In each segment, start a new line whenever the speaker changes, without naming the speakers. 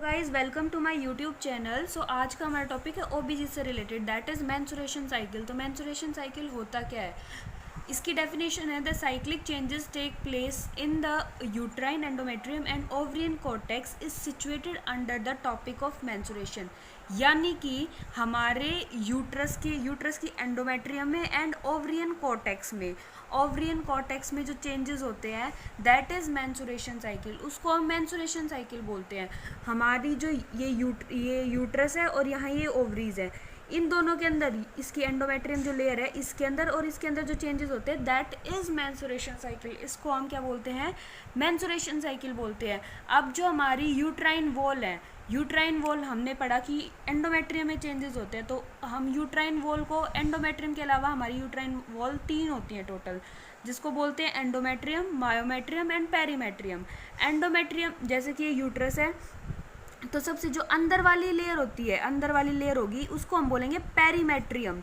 Guys welcome to my YouTube channel. So आज का हमारा टॉपिक है ओबीजी से related, that is menstruation cycle. तो मेंस्ट्रुएशन साइकिल होता क्या है, इसकी डेफिनेशन है the cyclic changes take place in the uterine endometrium and ovarian cortex is situated under the topic of menstruation. यानी कि हमारे यूट्रस की एंडोमेट्रियम में एंड ओवरियन कॉर्टेक्स में जो चेंजेस होते हैं दैट इज़ मेंस्ट्रुएशन साइकिल, उसको हम मेंस्ट्रुएशन साइकिल बोलते हैं। हमारी जो ये यूट्रस है और यहाँ ये ओवरीज है, इन दोनों के अंदर इसकी एंडोमेट्रियम जो लेयर है इसके अंदर और इसके अंदर जो चेंजेस होते हैं दैट इज मेंस्ट्रुएशन साइकिल। इसको हम क्या बोलते हैं, मेंस्ट्रुएशन साइकिल बोलते हैं। अब जो हमारी यूट्राइन वॉल है, यूट्राइन वॉल हमने पढ़ा कि एंडोमेट्रियम में चेंजेस होते हैं, तो हम यूट्राइन वॉल को एंडोमेट्रियम के अलावा हमारी यूट्राइन वॉल 3 होती हैं टोटल, जिसको बोलते हैं endometrium, myometrium and perimetrium. Endometrium जैसे कि ये यूट्रस है, तो सबसे जो अंदर वाली लेयर होती है, अंदर वाली लेयर होगी उसको हम बोलेंगे पेरीमेट्रियम।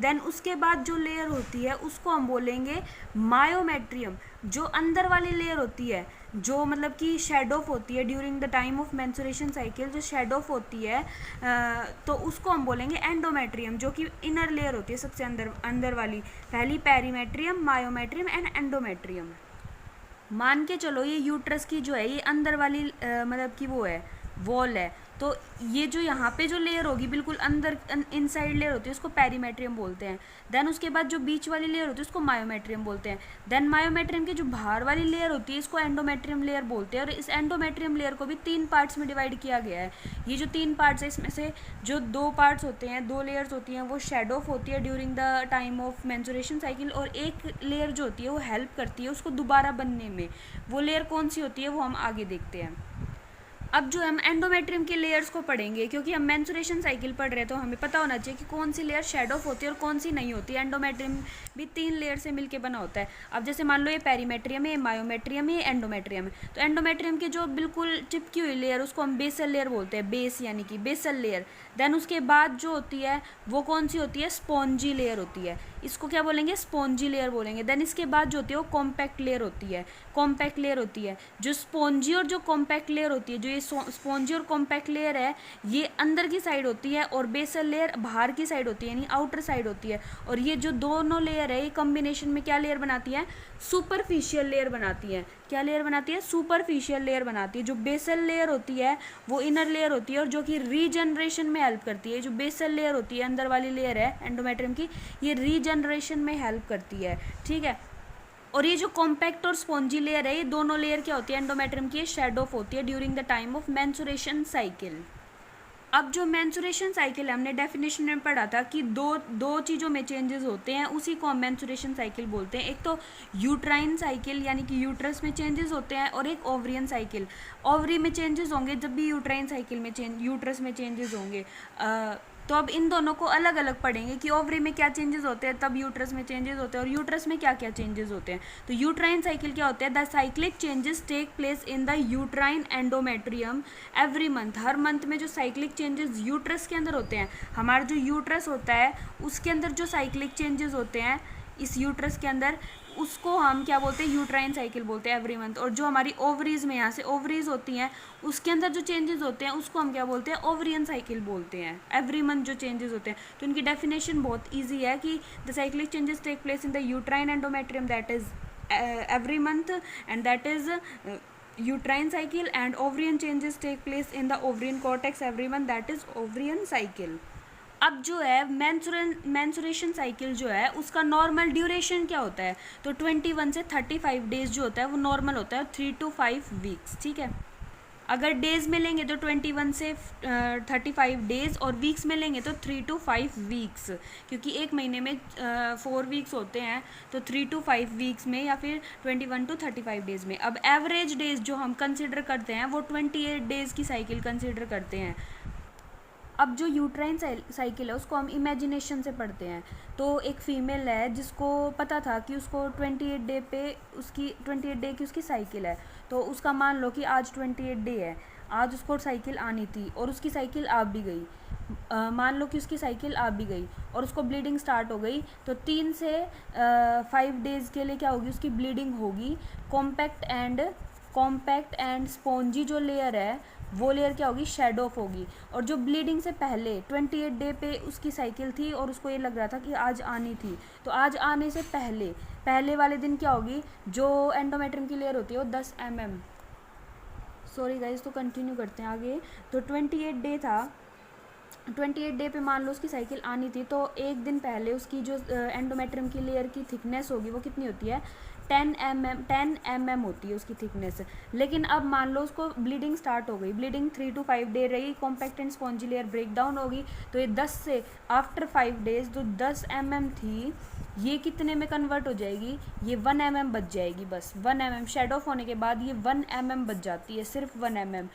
देन उसके बाद जो लेयर होती है उसको हम बोलेंगे मायोमेट्रियम। जो अंदर वाली लेयर होती है, जो मतलब कि शेड ऑफ होती है during the time of menstruation cycle, जो शेड ऑफ होती है तो उसको हम बोलेंगे एंडोमेट्रियम, जो कि इनर लेयर होती है सबसे अंदर वाली। पहली पेरीमेट्रियम, मायोमेट्रियम एंड एंडोमेट्रियम। मान के चलो ये यूट्रस की जो है ये अंदर वाली मतलब कि वो है वॉल है, तो ये जो यहाँ पे जो लेयर होगी बिल्कुल अंदर इनसाइड लेयर होती है उसको पेरीमेट्रियम बोलते हैं। देन उसके बाद जो बीच वाली लेयर होती है उसको मायोमेट्रियम बोलते हैं। देन मायोमेट्रियम की जो बाहर वाली लेयर होती है इसको एंडोमेट्रियम लेयर बोलते हैं। और इस एंडोमेट्रियम लेयर को भी 3 पार्ट्स में डिवाइड किया गया है। ये जो 3 पार्ट्स है इसमें से जो 2 पार्ट्स होते हैं, 2 लेयर्स होती हैं, वो शेड ऑफ होती है during the time of menstruation cycle, और एक लेयर जो होती है वो हेल्प करती है उसको दोबारा बनने में। वो लेयर कौन सी होती है वो हम आगे देखते हैं। अब जो हम एंडोमेट्रियम के लेयर्स को पढ़ेंगे, क्योंकि हम मेंस्ट्रुएशन साइकिल पढ़ रहे हैं तो हमें पता होना चाहिए कि कौन सी लेयर शेड ऑफ होती है और कौन सी नहीं होती है। एंडोमेट्रियम भी 3 लेयर से मिलके बना होता है। अब जैसे मान लो ये पेरीमेट्रियम है, ये मायोमेट्रियम है, ये एंडोमेट्रियम है। तो एंडोमेट्रियम की जो बिल्कुल चिपकी हुई लेयर उसको हम बेसल लेयर बोलते हैं, बेस यानी कि बेसल लेयर। देन उसके बाद जो होती है वो कौन सी होती है, स्पॉन्जी लेयर होती है, इसको क्या बोलेंगे, स्पॉन्जी लेयर बोलेंगे। देन इसके बाद जो होती है वो कॉम्पैक्ट लेयर होती है। जो स्पॉन्जी और जो कॉम्पैक्ट लेयर होती है, जो ये स्पॉन्जी और कॉम्पैक्ट लेयर है ये अंदर की साइड होती है और बेसल लेयर बाहर की साइड होती है, यानी आउटर साइड होती है। और ये जो दोनों लेयर है ये कॉम्बिनेशन में क्या लेयर बनाती है, सुपरफिशियल लेयर बनाती है। क्या लेयर बनाती है, सुपरफिशियल लेयर बनाती है। जो बेसल लेयर होती है वो इनर लेयर होती है और जो कि रीजनरेशन में हेल्प करती है। जो बेसल लेयर होती है, अंदर वाली लेयर है एंडोमेट्रियम की, ये रीजनरेशन में हेल्प करती है, ठीक है। और ये जो कॉम्पैक्ट और स्पॉन्जी लेयर है, ये दोनों लेयर क्या होती है, एंडोमेट्रियम की शेड ऑफ होती है during the time of menstruation cycle. अब जो मेंस्ट्रुएशन साइकिल हमने डेफिनेशन में पढ़ा था कि दो चीज़ों में चेंजेस होते हैं, उसी को हम मेंस्ट्रुएशन साइकिल बोलते हैं। एक तो यूट्राइन साइकिल यानी कि यूट्रस में चेंजेस होते हैं, और एक ओवरियन साइकिल, ओवरी में चेंजेस होंगे जब भी यूट्राइन साइकिल में यूट्रस में चेंजेस होंगे। तो अब इन दोनों को अलग अलग पढ़ेंगे कि ओवरी में क्या चेंजेस होते हैं, तब यूट्रस में चेंजेस होते हैं, और यूट्रस में क्या क्या चेंजेस होते हैं। तो यूट्राइन साइकिल क्या होता है, the cyclic changes take place in the uterine endometrium every month. हर मंथ में जो साइक्लिक चेंजेस यूट्रस के अंदर होते हैं, हमारा जो यूट्रस होता है उसके अंदर जो साइक्लिक चेंजेस होते हैं इस यूट्रस के अंदर, उसको हम क्या बोलते हैं, यूट्राइन साइकिल बोलते हैं एवरी मंथ। और जो हमारी ओवरीज में यहाँ से ओवरीज होती हैं उसके अंदर जो चेंजेस होते हैं उसको हम क्या बोलते हैं, ओवरियन साइकिल बोलते हैं। एवरी मंथ जो चेंजेस होते हैं, तो इनकी डेफिनेशन बहुत ईजी है कि the cyclic changes take place in the uterine endometrium that is every month and that is uterine cycle, and ovarian changes take place in the ovarian cortex every month, that is ovarian cycle। अब जो है menstruation cycle जो है उसका normal duration क्या होता है, तो 21 से 35 डेज जो होता है वो नॉर्मल होता है, 3 to 5 वीक्स, ठीक है। अगर डेज में लेंगे तो 21 से 35 डेज, और वीक्स में लेंगे तो 3 to 5 वीक्स, क्योंकि एक महीने में 4 वीक्स होते हैं, तो 3 to 5 वीक्स में, या फिर 21 to 35 डेज में। अब एवरेज डेज जो हम कंसिडर करते हैं वो 28 डेज की साइकिल कंसिडर करते हैं। अब जो यूट्राइन साइकिल है उसको हम इमेजिनेशन से पढ़ते हैं। तो एक फ़ीमेल है जिसको पता था कि उसको 28 डे पे उसकी 28 डे की उसकी साइकिल है, तो उसका मान लो कि आज 28 डे है, आज उसको साइकिल आनी थी और उसकी साइकिल आ भी गई। मान लो कि उसकी साइकिल आ भी गई और उसको ब्लीडिंग स्टार्ट हो गई, तो 3 से 5 डेज़ के लिए क्या होगी, उसकी ब्लीडिंग होगी। कॉम्पैक्ट एंड स्पॉन्जी जो लेयर है वो लेयर क्या होगी, शेड ऑफ होगी। और जो ब्लीडिंग से पहले 28 डे पे उसकी साइकिल थी और उसको ये लग रहा था कि आज आनी थी, तो आज आने से पहले वाले दिन क्या होगी, जो एंडोमेट्रियम की लेयर होती है वो 10 mm, सॉरी गाइज, तो कंटिन्यू करते हैं आगे। तो 28 डे था, 28 डे पे मान लो उसकी साइकिल आनी थी, तो एक दिन पहले उसकी जो एंडोमेट्रियम की लेयर की थिकनेस होगी वो कितनी होती है, 10 mm होती है उसकी थिकनेस। लेकिन अब मान लो उसको ब्लीडिंग स्टार्ट हो गई, ब्लीडिंग 3 to 5 डे रही, compact and spongy layer break down होगी, तो ये 10 से आफ्टर 5 डेज जो 10 mm थी ये कितने में कन्वर्ट हो जाएगी, ये 1 mm बच जाएगी, बस 1 mm शेड ऑफ होने के बाद ये 1 mm बच जाती है, सिर्फ 1 mm।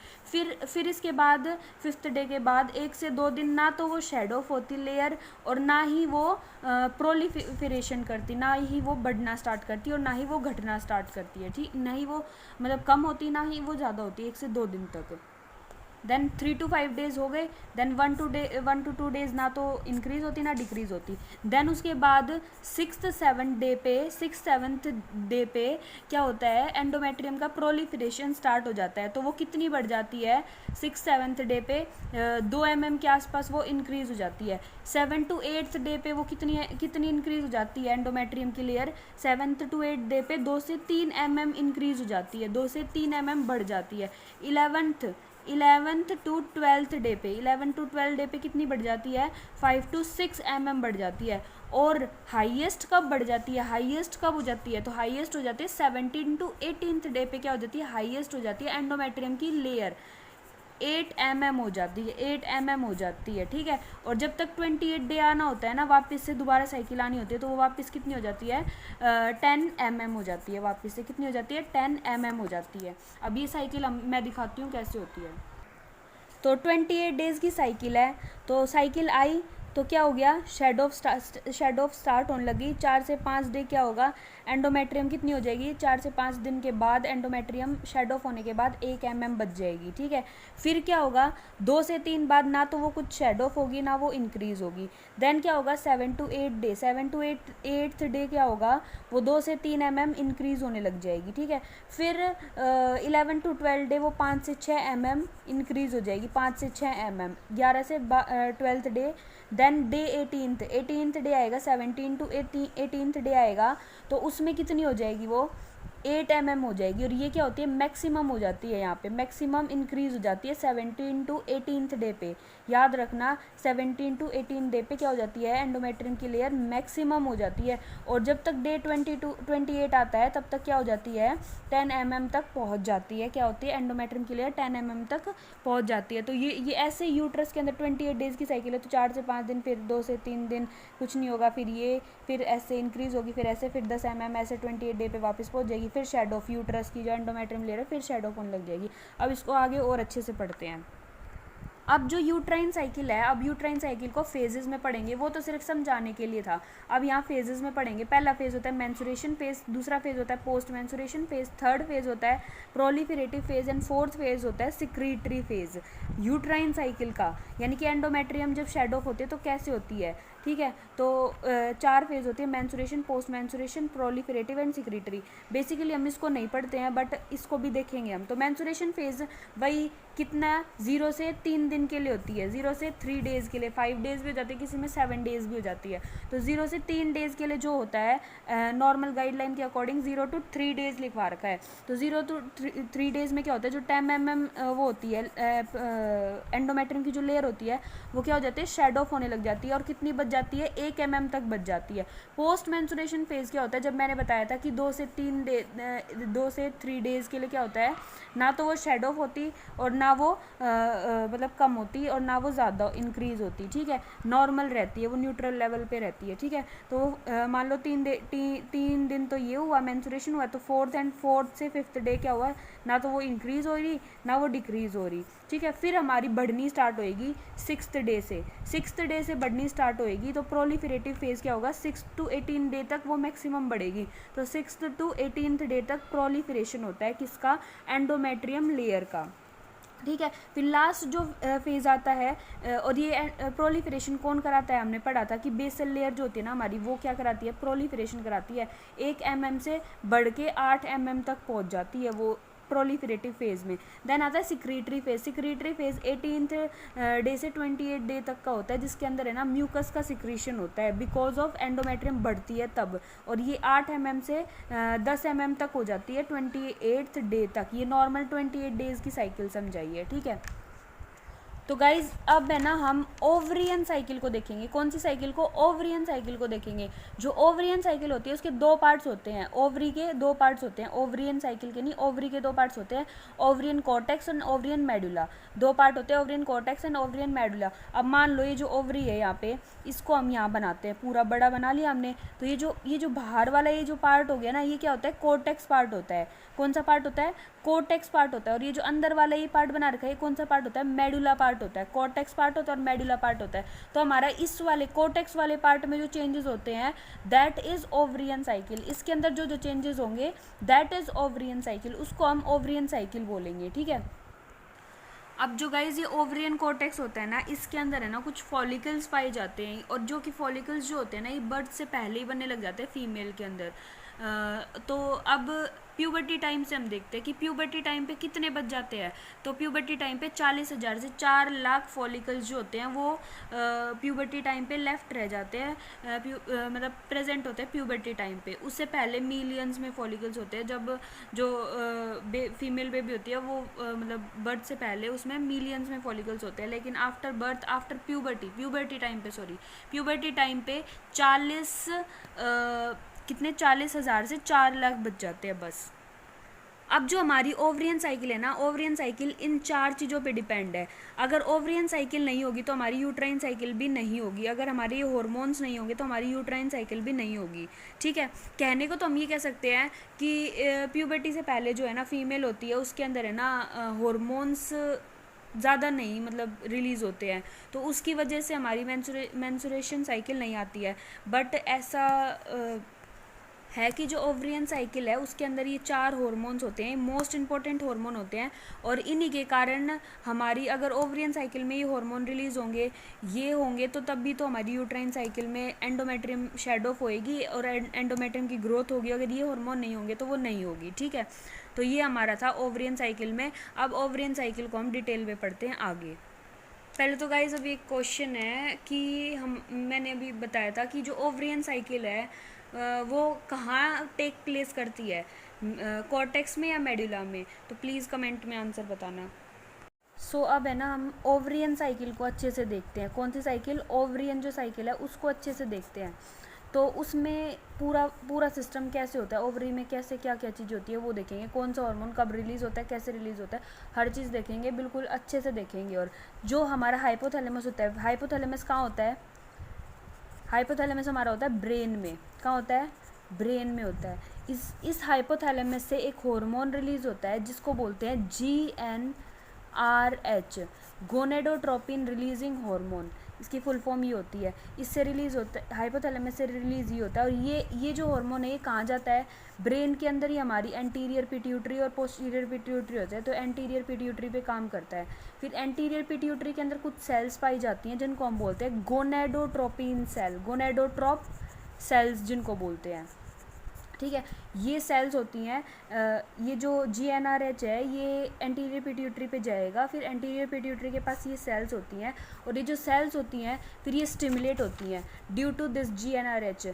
फिर इसके बाद 5th डे के बाद 1 से 2 दिन ना तो वो शेड ऑफ होती लेयर और ना ही वो प्रोलिफरेशन करती, ना ही वो बढ़ना स्टार्ट करती और ना ही वो घटना स्टार्ट करती है, ठीक, ना ही वो मतलब कम होती ना ही वो ज़्यादा होती है 1 से 2 दिन तक। देन 3 to 5 डेज हो गए, देन 1 to 2 डेज ना तो इंक्रीज होती ना डिक्रीज होती। देन उसके बाद 6th 7th डे पे क्या होता है, एंडोमेट्रियम का प्रोलिफरेशन स्टार्ट हो जाता है, तो वो कितनी बढ़ जाती है 6th 7th डे पे 2 mm के आसपास वो इंक्रीज हो जाती है। 7 to 8th डे पे वो कितनी इंक्रीज हो जाती है एंडोमेट्रियम की layer, 7th to 8th day पे 2 से 3 mm इंक्रीज हो जाती है, 2 से 3 mm बढ़ जाती है। 11th to 12th डे पे 11 to 12 डे पे कितनी बढ़ जाती है, 5 to 6 mm बढ़ जाती है। और हाईएस्ट कब बढ़ जाती है, हाईएस्ट कब हो जाती है, तो हाईएस्ट हो जाती है 17 to 18th डे पे, क्या हो जाती है, हाईएस्ट हो जाती है एंडोमेट्रियम की लेयर 8 mm हो जाती है, 8 mm हो जाती है, ठीक है। और जब तक 28 डे आना होता है ना, वापस से दोबारा साइकिल आनी होती है, तो वो वापस कितनी हो जाती है 10 mm हो जाती है, वापस से कितनी हो जाती है 10 mm हो जाती है। अब ये साइकिल मैं दिखाती हूँ कैसे होती है। तो 28 डेज़ की साइकिल है, तो साइकिल आई तो क्या हो गया, शेड ऑफ स्टार्ट होने लगी। 4 से 5 डे क्या होगा, एंडोमेट्रियम कितनी हो जाएगी, 4 से 5 दिन के बाद एंडोमेट्रियम शेड ऑफ होने के बाद 1 mm बच जाएगी, ठीक है। फिर क्या होगा, 2 से 3 बाद ना तो वो कुछ शेड ऑफ होगी ना वो इंक्रीज होगी। देन क्या होगा, 7 to 8 day, 7 to 8th day क्या होगा, वो 2 से 3 mm इंक्रीज होने लग जाएगी, ठीक है। फिर 11 to 12 डे वो 5 से 6 mm इंक्रीज हो जाएगी, 5 से 6 mm। 11 से 12th day, then day 18th day आएगा, 17 to 18th डे आएगा, तो उसमें कितनी हो जाएगी वो 8 mm हो जाएगी। और ये क्या होती है, मैक्सिमम हो जाती है, यहाँ पे मैक्सिमम इंक्रीज हो जाती है 17 to 18th डे पे। याद रखना 17 to 18 डे पे क्या हो जाती है, एंडोमेट्रियम की लेयर मैक्सिमम हो जाती है। और जब तक डे 28 आता है तब तक क्या हो जाती है, 10 mm तक पहुँच जाती है, क्या होती है एंडोमेट्रियम की लेयर 10 mm तक पहुँच जाती है। तो ये ऐसे यूट्रस के अंदर 28 डेज़ की साइकिल है, तो 4 से 5 दिन, फिर 2 से 3 दिन कुछ नहीं होगा, फिर ऐसे इंक्रीज होगी, फिर ऐसे, फिर 10 mm ऐसे 28 डे पे वापस पहुँच जाएगी। फिर शेड ऑफ यूट्रस की जो एंडोमेट्रियम लेयर है फिर शेड ऑफ होने लग जाएगी। अब इसको आगे और अच्छे से पढ़ते हैं। अब जो यूट्राइन साइकिल है, अब यूट्राइन साइकिल को फेजेस में पढ़ेंगे, वो तो सिर्फ समझाने के लिए था। अब यहाँ फेजेस में पढ़ेंगे। पहला फेज होता है मेंसुरेशन फेज, दूसरा फेज होता है post mensuration phase, third phase होता है proliferative phase and fourth phase होता है सिक्रीटरी फेज यूट्राइन साइकिल का। यानी कि एंडोमेट्रियम जब शेड ऑफ होती है तो कैसे होती है, ठीक है। तो 4 फेज होती है, mensuration, post mensuration, proliferative and secretory. Basically हम इसको नहीं पढ़ते हैं बट इसको भी देखेंगे हम। तो मेंसुरेशन फेज वही कितना 0 से 3 दिन के लिए होती है, 0 से 3 डेज़ के लिए, 5 डेज़ भी हो जाती है, किसी में 7 डेज़ भी हो जाती है। तो 0 से 3 डेज़ के लिए जो होता है नॉर्मल गाइडलाइन के अकॉर्डिंग 0 to 3 डेज़ लिखवा रखा है। तो 0 to 3 डेज़ में क्या होता है, जो 10 mm वो होती है एंडोमेट्रियम की जो लेयर होती है वो क्या हो जाती है, शेड ऑफ होने लग जाती है और कितनी बच जाती है, 1 mm तक बच जाती है। पोस्ट मेंसुरेशन फेज क्या होता है, जब मैंने बताया था कि 2 से 3 डेज़ के लिए क्या होता है, ना तो वो शेड ऑफ होती और ना वो मतलब कम होती और ना वो ज़्यादा इंक्रीज होती, ठीक है, नॉर्मल रहती है, वो न्यूट्रल लेवल पे रहती है, ठीक है। तो मान लो 3 दिन तो ये हुआ मेंसुरेशन हुआ, तो 4th से 5th डे क्या हुआ, ना तो वो इंक्रीज हो रही ना वो डिक्रीज हो रही, ठीक है। फिर हमारी बढ़नी स्टार्ट होएगी 6th डे से, 6th डे से बढ़नी स्टार्ट होएगी। तो प्रोलिफरेटिव फेज क्या होगा, 6 to 18 डे तक वो मैक्सिमम बढ़ेगी। तो 6th to 18th डे तक प्रोलिफरेशन होता है किसका, एंडोमेट्रियम लेयर का, ठीक है। फिर लास्ट जो फेज आता है और ये प्रोलिफरेशन कौन कराता है, हमने पढ़ा था कि बेसल लेयर जो होती है ना हमारी, वो क्या कराती है, प्रोलिफरेशन कराती है। 1 mm से बढ़ के 8 mm तक पहुंच जाती है वो प्रोलिफरेटिव फेज़ में। देन आता है secretory phase. Secretory phase 18th day से 28 डे तक का होता है, जिसके अंदर है ना म्यूकस का सिक्रीशन होता है बिकॉज ऑफ एंडोमेट्रियम बढ़ती है तब, और ये 8 mm से 10 mm तक हो जाती है 28th डे तक। ये नॉर्मल 28 डेज़ की साइकिल समझाइए, ठीक है। तो गाइज अब है ना हम ओवरियन साइकिल को देखेंगे। कौन सी साइकिल को? ओवरियन साइकिल को देखेंगे। जो ओवरियन साइकिल होती है उसके दो पार्ट्स होते हैं, ओवरी के दो पार्ट्स होते हैं, ओवरियन साइकिल के नहीं, ओवरी के दो पार्ट्स होते हैं, ovarian cortex and ovarian medulla. दो पार्ट होते हैं, ovarian cortex and ovarian medulla. अब मान लो ये जो ओवरी है यहाँ पे, इसको हम यहाँ बनाते हैं, पूरा बड़ा बना लिया हमने। तो ये जो बाहर वाला ये जो पार्ट हो गया ना, ये क्या होता है? कॉर्टेक्स पार्ट होता है। कौन सा पार्ट होता है? कॉर्टेक्स पार्ट होता है। और ये जो अंदर वाला ये पार्ट बना रखा है, कौन सा पार्ट होता है? मेडुला पार्ट होता है। कॉर्टेक्स पार्ट होता है और मेडुला पार्ट होता है। तो हमारा इस वाले कॉर्टेक्स वाले पार्ट में जो चेंजेस होते हैं दैट इज ओवरियन साइकिल। इसके अंदर जो जो चेंजेस होंगे दैट इज ओवरियन साइकिल, उसको हम ओवरियन साइकिल बोलेंगे, ठीक है। अब जो गाइज ये ओवरियन कॉर्टेक्स होता है ना, इसके अंदर है ना कुछ फॉलिकल्स पाए जाते हैं, और जो कि फॉलिकल्स जो होते हैं ना ये बर्थ से पहले ही बनने लग जाते हैं फीमेल के अंदर। तो अब प्यूबर्टी टाइम से हम देखते हैं कि प्यूबर्टी टाइम पे कितने बच जाते हैं। तो प्यूबर्टी टाइम पे 40,000 से 4 लाख फॉलिकल्स जो होते हैं वो प्यूबर्टी टाइम पे लेफ्ट रह जाते हैं, मतलब प्रेजेंट होते हैं प्यूबर्टी टाइम पे। उससे पहले मिलियंस में फॉलिकल्स होते हैं। जब जो फीमेल बेबी होती है वो मतलब बर्थ से पहले उसमें मिलियंस में फॉलिकल्स होते हैं, लेकिन after birth, after puberty time पे 40,000 से 4 लाख बच जाते हैं बस। अब जो हमारी ओवरियन साइकिल है ना, ओवरियन साइकिल इन 4 चीज़ों पे डिपेंड है। अगर ओवरियन साइकिल नहीं होगी तो हमारी यूट्राइन साइकिल भी नहीं होगी। अगर हमारे ये हॉर्मोन्स नहीं होंगे तो हमारी यूट्राइन साइकिल भी नहीं होगी, ठीक है। कहने को तो हम ये कह सकते हैं कि प्यूबर्टी से पहले जो है ना फीमेल होती है उसके अंदर है ना हॉर्मोन्स ज़्यादा नहीं मतलब रिलीज़ होते हैं, तो उसकी वजह से हमारी मेंस्ट्रुएशन साइकिल नहीं आती है। बट ऐसा है कि जो ओवरियन साइकिल है उसके अंदर ये 4 हार्मोन्स होते हैं, मोस्ट इंपॉर्टेंट हार्मोन होते हैं, और इन्हीं के कारण हमारी अगर ओवरियन साइकिल में ये हार्मोन रिलीज़ होंगे तो तब भी तो हमारी यूट्राइन साइकिल में एंडोमेट्रियम शेड ऑफ होएगी और एंडोमेट्रियम की ग्रोथ होगी। अगर ये हार्मोन नहीं होंगे तो वो नहीं होगी, ठीक है। तो ये हमारा था ओवरियन साइकिल में। अब ओवरियन साइकिल को हम डिटेल में पढ़ते हैं आगे। पहले तो गाइज अभी एक क्वेश्चन है कि मैंने अभी बताया था कि जो ओवरियन साइकिल है वो कहाँ टेक प्लेस करती है, कॉर्टेक्स में या मेडुला में? तो प्लीज़ कमेंट में आंसर बताना। सो अब है ना हम ओवरियन साइकिल को अच्छे से देखते हैं। कौन सी साइकिल? ओवरियन जो साइकिल है उसको अच्छे से देखते हैं। तो उसमें पूरा सिस्टम कैसे होता है, ओवरी में कैसे क्या क्या चीज़ होती है वो देखेंगे। कौन सा हार्मोन कब रिलीज़ होता है, कैसे रिलीज़ होता है, हर चीज़ देखेंगे, बिल्कुल अच्छे से देखेंगे। और जो हमारा हाइपोथैलेमस होता है, हाइपोथैलेमस कहाँ होता है? हाइपोथैलेमस हमारा होता है ब्रेन में। कहाँ होता है? ब्रेन में होता है। इस हाइपोथैलेमस से एक हार्मोन रिलीज़ होता है जिसको बोलते हैं GnRH, गोनेडोट्रोपिन रिलीजिंग हार्मोन। इसकी फुल फॉर्म ये होती है। इससे रिलीज़ होता है, हाइपोथैलेमस से रिलीज़ ये होता है। और ये जो हार्मोन है ये कहाँ जाता है? ब्रेन के अंदर ही हमारी एंटीरियर पिट्यूटरी और पोस्टीरियर पिट्यूटरी होता है, तो एंटीरियर पिट्यूटरी पे काम करता है। फिर एंटीरियर पिट्यूटरी के अंदर कुछ सेल्स पाई जाती हैं जिनको हम बोलते हैं गोनेडोट्रोपिन सेल, गोनेडोट्रोप सेल्स जिनको बोलते हैं, ठीक है। ये सेल्स होती हैं, ये जो GnRH है ये एंटीरियर पिट्यूटरी पे जाएगा, फिर एंटीरियर पिट्यूटरी के पास ये सेल्स होती हैं, और ये जो सेल्स होती हैं फिर ये स्टिमुलेट होती हैं ड्यू टू दिस GnRH।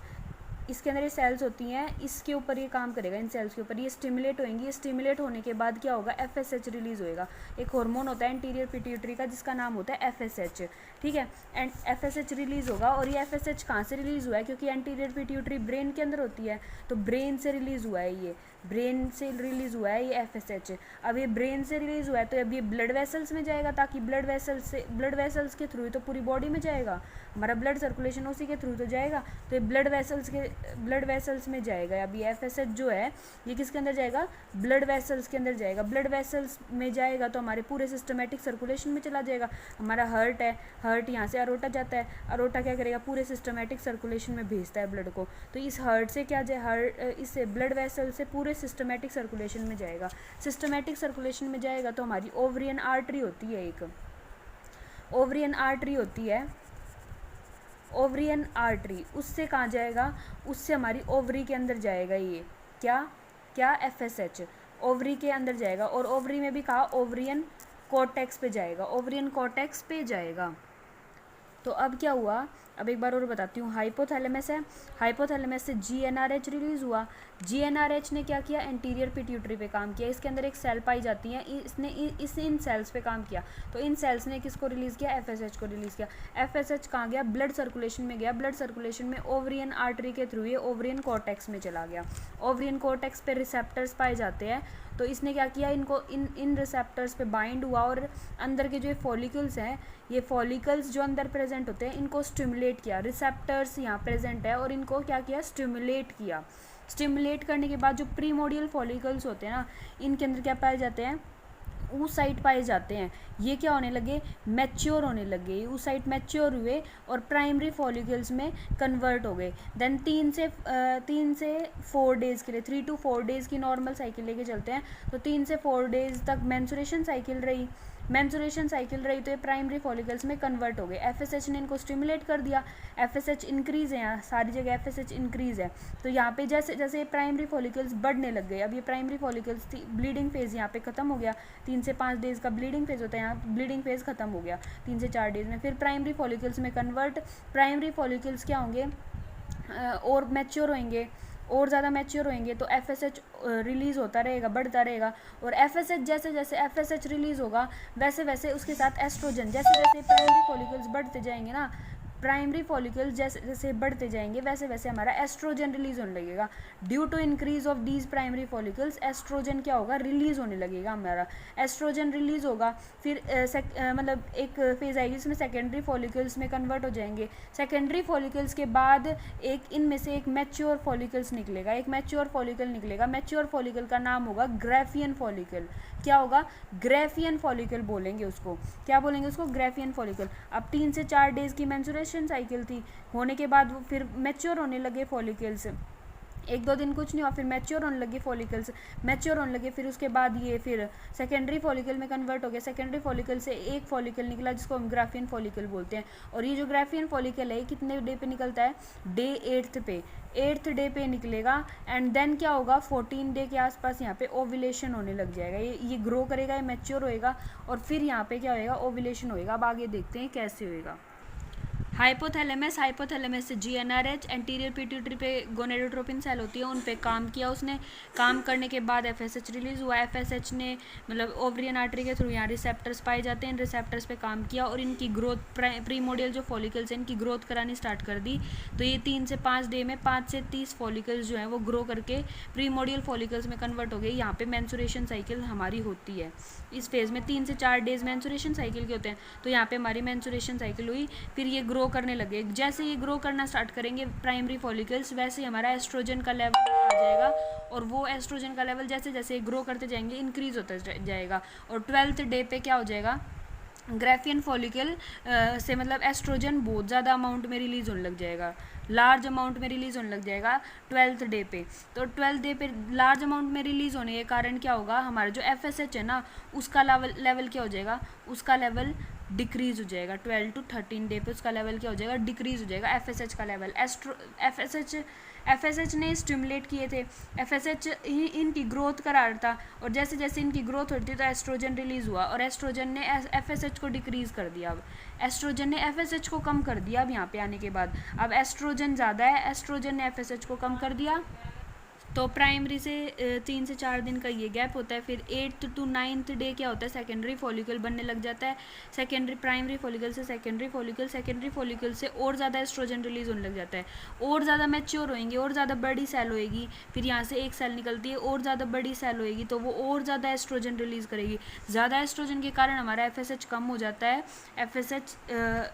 इसके अंदर ये सेल्स होती हैं, इसके ऊपर ये काम करेगा, इन सेल्स के ऊपर ये स्टिमुलेट होंगी। ये स्टिमुलेट होने के बाद क्या होगा? FSH रिलीज़ होएगा। एक हार्मोन होता है एंटीरियर पिट्यूटरी का जिसका नाम होता है FSH, ठीक है। एंड FSH रिलीज़ होगा, और ये FSH कहाँ से रिलीज़ हुआ है? क्योंकि एंटीरियर पिट्यूटरी ब्रेन के अंदर होती है, तो ब्रेन से रिलीज़ हुआ है, ये ब्रेन से रिलीज़ हुआ है ये FSH। अब ये ब्रेन से रिलीज़ हुआ है तो अब ये ब्लड वेसल्स में जाएगा, ताकि ब्लड वेसल्स के थ्रू तो पूरी बॉडी में जाएगा, हमारा ब्लड सर्कुलेशन उसी के थ्रू तो जाएगा, तो ये ब्लड वेसल्स में जाएगा। अब ये FSH जो है ये किसके अंदर जाएगा? ब्लड वेसल्स के अंदर जाएगा। ब्लड वेसल्स में जाएगा तो हमारे पूरे सिस्टमेटिक सर्कुलेशन में चला जाएगा। हमारा हार्ट है, हार्ट यहाँ से अरोटा जाता है, अरोटा क्या करेगा? पूरे सिस्टमेटिक सर्कुलेशन में भेजता है ब्लड को। तो इस हार्ट से क्या जाए, इससे ब्लड वेसल से पूरे सिस्टमेटिक सर्कुलेशन में जाएगा। सिस्टमेटिक सर्कुलेशन में जाएगा तो हमारी ओवरियन आर्टरी होती है, एक ओवरियन आर्टरी होती है, ओवरियन आर्टरी। उससे कहाँ जाएगा? उससे हमारी ओवरी के अंदर जाएगा ये क्या FSH। ओवरी के अंदर जाएगा और ओवरी में भी कहा ओवरियन कॉर्टेक्स पे जाएगा, ओवरियन कॉर्टेक्स पे जाएगा। तो अब क्या हुआ, अब एक बार और बताती हूँ। हाइपोथैलेमस है, हाइपोथैलेमस से GnRH रिलीज़ हुआ। GnRH ने क्या किया, एंटीरियर पिट्यूटरी पे काम किया। इसके अंदर एक सेल पाई जाती है, इसने इन सेल्स पे काम किया। तो इन सेल्स ने किसको रिलीज़ किया, FSH को रिलीज़ किया। FSH कहाँ गया, ब्लड सर्कुलेशन में गया। ब्लड सर्कुलेशन में ओवरियन आर्टरी के थ्रू ये ओवरियन कॉर्टेक्स में चला गया। ओवरियन कॉर्टेक्स पे रिसेप्टर्स पाए जाते हैं, तो इसने क्या किया, इनको इन रिसेप्टर्स पे बाइंड हुआ और अंदर के जो फॉलिकल्स हैं, ये फॉलिकल्स जो अंदर प्रेजेंट होते हैं इनको स्टिमुलेट किया। रिसेप्टर्स यहाँ प्रेजेंट है और इनको क्या किया, स्टिमुलेट किया। स्टिमुलेट करने के बाद जो प्रीमोडियल फॉलिकल्स होते हैं ना, इनके अंदर क्या पाए जाते हैं, oocyte पाए जाते हैं। ये क्या होने लगे, मैच्योर होने लगे। oocyte मैच्योर हुए और प्राइमरी फॉलिकल्स में कन्वर्ट हो गए। देन 3 से 4 डेज़ के लिए, 3 to 4 डेज़ की नॉर्मल साइकिल लेके चलते हैं। तो 3 से 4 डेज़ तक मेंस्ट्रुएशन साइकिल रही। मेंस्ट्रुएशन साइकिल रही तो ये प्राइमरी फॉलिकल्स में कन्वर्ट हो गए। FSH ने इनको स्टिमुलेट कर दिया। FSH इंक्रीज़ है, यहाँ सारी जगह FSH इंक्रीज़ है। तो यहाँ पे जैसे जैसे प्राइमरी फॉलिकल्स बढ़ने लग गए, अब ये प्राइमरी फॉलिकल्स थी, ब्लीडिंग फेज़ यहाँ पे ख़त्म हो गया। 3 से 5 डेज़ का ब्लीडिंग फेज़ होता है, यहाँ ब्लीडिंग फेज़ ख़त्म हो गया 3 से 4 डेज़ में। फिर प्राइमरी फॉलिकल्स में कन्वर्ट, प्राइमरी फॉलिकल्स क्या होंगे, और मैच्योर होंगे, और ज़्यादा मैच्योर होंगे। तो FSH रिलीज़ होता रहेगा, बढ़ता रहेगा। और FSH जैसे जैसे FSH रिलीज़ होगा वैसे वैसे उसके साथ एस्ट्रोजन, जैसे जैसे प्राइमरी फॉलिकल्स बढ़ते जाएंगे ना, प्राइमरी फॉलिकल्स जैसे जैसे बढ़ते जाएंगे वैसे वैसे हमारा एस्ट्रोजन रिलीज़ होने लगेगा। Due to increase of these primary follicles estrogen क्या होगा, रिलीज़ होने लगेगा हमारा। एस्ट्रोजन रिलीज़ होगा, फिर मतलब एक फेज़ आएगी जिसमें सेकेंडरी फॉलिकल्स में कन्वर्ट हो जाएंगे। सेकेंडरी फॉलिकल्स के बाद एक इनमें से एक मैच्योर फॉलिकल्स निकलेगा, एक मैच्योर फॉलिकल निकलेगा। मैच्योर फॉलिकल का नाम होगा ग्राफियन फॉलिकल। क्या होगा, ग्राफियन फॉलिकल बोलेंगे उसको। क्या बोलेंगे उसको, ग्राफियन फॉलिकल। अब 3 से 4 डेज़ की मेंस्ट्रुएशन साइकिल थी, होने के बाद वो फिर मैच्योर होने लगे फॉलिकल्स। 1-2 दिन कुछ नहीं हुआ, फिर मैच्योर होने लगे फॉलिकल्स, मैच्योर होने लगे। फिर उसके बाद ये फिर सेकेंडरी फॉलिकल में कन्वर्ट हो गया। सेकेंडरी फॉलिकल से एक फॉलिकल निकला जिसको हम ग्राफियन फॉलिकल बोलते हैं। और ये जो ग्राफियन फॉलिकल है कितने डे पे निकलता है, डे 8th पे, 8th डे पे निकलेगा। एंड देन क्या होगा, 14 डे के आसपास यहाँ पे ओव्यूलेशन होने लग जाएगा। ये ग्रो करेगा, ये मैच्योर होएगा और फिर यहाँ पे क्या होएगा, ओव्यूलेशन होएगा। अब आगे देखते हैं कैसे होएगा। हाइपोथैलेमस, हाइपोथैलेमस से GnRH, एंटीरियर पिट्यूटरी पे गोनेडोट्रोपिन सेल होती है, उन पे काम किया उसने। काम करने के बाद FSH रिलीज़ हुआ। FSH ने मतलब ओवरियन आर्टरी के थ्रू यहाँ रिसेप्टर्स पाए जाते हैं, इन रिसेप्टर्स पे काम किया और इनकी ग्रोथ, प्रीमोडियल जो फॉलिकल्स हैं इनकी ग्रोथ करानी स्टार्ट कर दी। तो ये 3 से 5 डे में 5 से 30 फॉलिकल्स जो हैं वो ग्रो करके प्रीमोडियल फॉलिकल्स में कन्वर्ट हो गए। यहाँ पे मेंस्ट्रुएशन साइकिल हमारी होती है। इस फेज़ में 3 से 4 डेज़ मेंस्ट्रुएशन साइकिल के होते हैं। तो यहाँ पे हमारी मेंस्ट्रुएशन साइकिल हुई, फिर ये ग्रो करने लगे। जैसे ये ग्रो करना स्टार्ट करेंगे प्राइमरी फॉलिकल्स, वैसे ही हमारा एस्ट्रोजन का लेवल आ जाएगा और वो एस्ट्रोजन का लेवल जैसे जैसे ग्रो करते जाएंगे इंक्रीज होता जाएगा। और 12th डे पे क्या हो जाएगा, ग्राफियन फॉलिकल से मतलब एस्ट्रोजन बहुत ज़्यादा अमाउंट में रिलीज़ होने लग जाएगा, लार्ज अमाउंट में रिलीज़ होने लग जाएगा 12th डे पे। तो 12th डे पे लार्ज अमाउंट में रिलीज़ होने के कारण क्या होगा, हमारा जो FSH है ना उसका लेवल क्या हो जाएगा, उसका लेवल डिक्रीज़ हो जाएगा। 12 to 13 डे पे उसका लेवल क्या हो जाएगा, डिक्रीज़ हो जाएगा FSH का लेवल। FSH ने स्टिमुलेट किए थे, FSH ही इनकी ग्रोथ करा रहा था और जैसे जैसे इनकी ग्रोथ होती तो एस्ट्रोजन रिलीज़ हुआ और एस्ट्रोजन ने FSH को डिक्रीज़ कर दिया। अब एस्ट्रोजन ने FSH को कम कर दिया। अब यहाँ पे आने के बाद अब एस्ट्रोजन ज़्यादा है, एस्ट्रोजन ने FSH को कम कर दिया। तो प्राइमरी से 3 से 4 दिन का ये गैप होता है। फिर 8th to 9th डे क्या होता है, सेकेंडरी फॉलिकल बनने लग जाता है। सेकेंडरी प्राइमरी फॉलिकल से सेकेंडरी फॉलिकल से और ज़्यादा एस्ट्रोजन रिलीज़ होने लग जाता है, और ज़्यादा मैच्योर होएंगे, और ज़्यादा बड़ी सेल होएगी। फिर यहाँ से एक सेल निकलती है और ज़्यादा बड़ी सेल होएगी तो वो और ज़्यादा एस्ट्रोजन रिलीज़ करेगी। ज़्यादा एस्ट्रोजन के कारण हमारा FSH कम हो जाता है। FSH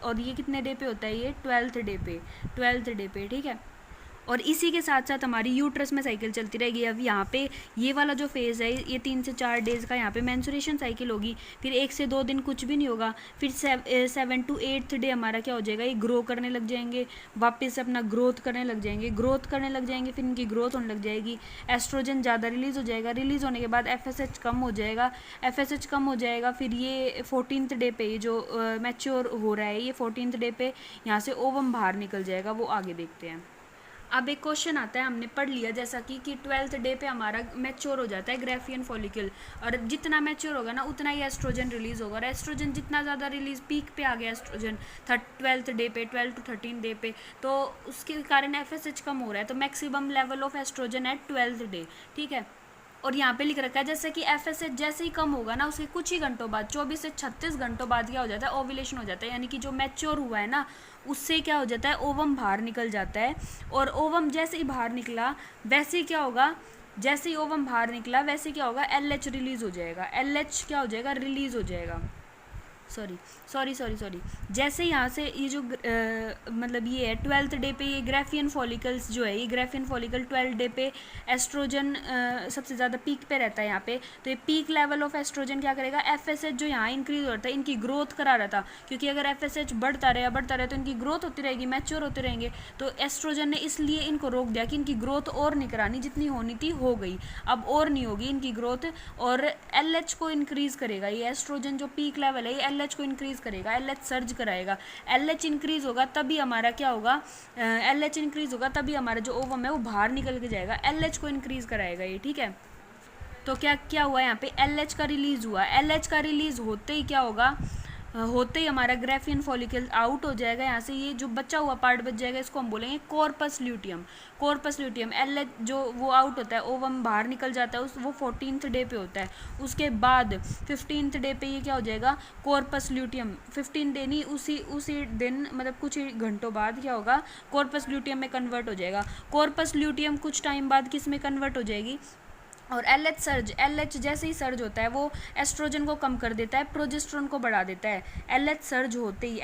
और ये कितने डे पे होता है, ये 12th डे पे, ठीक है। और इसी के साथ साथ हमारी यूट्रस में साइकिल चलती रहेगी। अब यहाँ पे ये वाला जो फेज़ है ये 3 से 4 डेज़ का यहाँ पे मेंस्ट्रुएशन साइकिल होगी। फिर 1 से 2 दिन कुछ भी नहीं होगा। फिर 7 to 8th डे हमारा क्या हो जाएगा, ये ग्रो करने लग जाएंगे, वापस अपना ग्रोथ करने लग जाएंगे। फिर इनकी ग्रोथ होने लग जाएगी, एस्ट्रोजन ज़्यादा रिलीज़ हो जाएगा। रिलीज़ होने के बाद FSH कम हो जाएगा। फिर ये 14th डे पे ये जो मैच्योर हो रहा है, ये 14th डे पे यहाँ से ओवम बाहर निकल जाएगा। वो आगे देखते हैं। अब एक क्वेश्चन आता है, हमने पढ़ लिया जैसा कि 12th डे पे हमारा मैच्योर हो जाता है ग्रेफियन फॉलिकल, और जितना मैच्योर होगा ना उतना ही एस्ट्रोजन रिलीज होगा, और एस्ट्रोजन जितना ज़्यादा रिलीज पीक पे आ गया एस्ट्रोजन 12th डे पे, 12 to 13 डे पे, तो उसके कारण FSH कम हो रहा है, तो maximum level of estrogen at 12th day. ठीक है, और यहाँ पे लिख रखा है जैसे कि FSH जैसे ही कम होगा ना उसके कुछ ही घंटों बाद 24 से 36 घंटों बाद क्या हो जाता है, ओव्यूलेशन हो जाता है, यानी कि जो मैच्योर हुआ है ना उससे क्या हो जाता है, ओवम बाहर निकल जाता है, और ओवम जैसे ही बाहर निकला वैसे ही क्या होगा, जैसे ही ओवम बाहर निकला वैसे क्या होगा, LH रिलीज हो जाएगा, LH क्या हो जाएगा, रिलीज हो जाएगा, सॉरी, जैसे यहाँ से ये जो मतलब ये है 12th डे पे ये ग्रेफियन फॉलिकल्स जो है, ये ग्रेफियन फॉलिकल 12 डे पे एस्ट्रोजन सबसे ज़्यादा पीक पे रहता है यहाँ पे, तो ये पीक लेवल ऑफ एस्ट्रोजन क्या करेगा, FSH जो यहाँ इंक्रीज होता है इनकी ग्रोथ करा रहा था, क्योंकि अगर FSH बढ़ता रहे तो इनकी ग्रोथ होती रहेगी, मैच्योर होते रहेंगे, तो एस्ट्रोजन ने इसलिए इनको रोक दिया कि इनकी ग्रोथ और नहीं करानी, जितनी होनी थी हो गई, अब और नहीं होगी इनकी ग्रोथ, और LH को इंक्रीज करेगा, ये एस्ट्रोजन जो पीक लेवल है ये LH को इंक्रीज करेगा, LH सर्ज कराएगा, LH इंक्रीज होगा तभी हमारा क्या होगा, LH इंक्रीज होगा तभी हमारा जो ओवम है वो बाहर निकल के जाएगा, LH को इंक्रीज कराएगा ये। ठीक है, तो क्या क्या हुआ यहाँ पे, LH का रिलीज हुआ, LH का रिलीज होते ही क्या होगा, होते ही हमारा ग्रेफियन फॉलिकल आउट हो जाएगा, यहाँ से ये जो बचा हुआ पार्ट बच जाएगा, इसको हम बोलेंगे corpus luteum. Corpus luteum LH जो वो आउट होता है, ओवम बाहर निकल जाता है, वो 14th डे पे होता है, उसके बाद 15th डे पे ये क्या हो जाएगा, कॉर्पस ल्यूटियम, 15 डे नहीं उसी दिन मतलब कुछ ही घंटों बाद क्या होगा, कॉर्पस ल्यूटियम में कन्वर्ट हो जाएगा, कॉर्पस ल्यूटियम कुछ टाइम बाद किस में कन्वर्ट हो जाएगी, और LH सर्ज, LH जैसे ही सर्ज होता है वो एस्ट्रोजन को कम कर देता है, प्रोजेस्ट्रॉन को बढ़ा देता है, LH सर्ज होते ही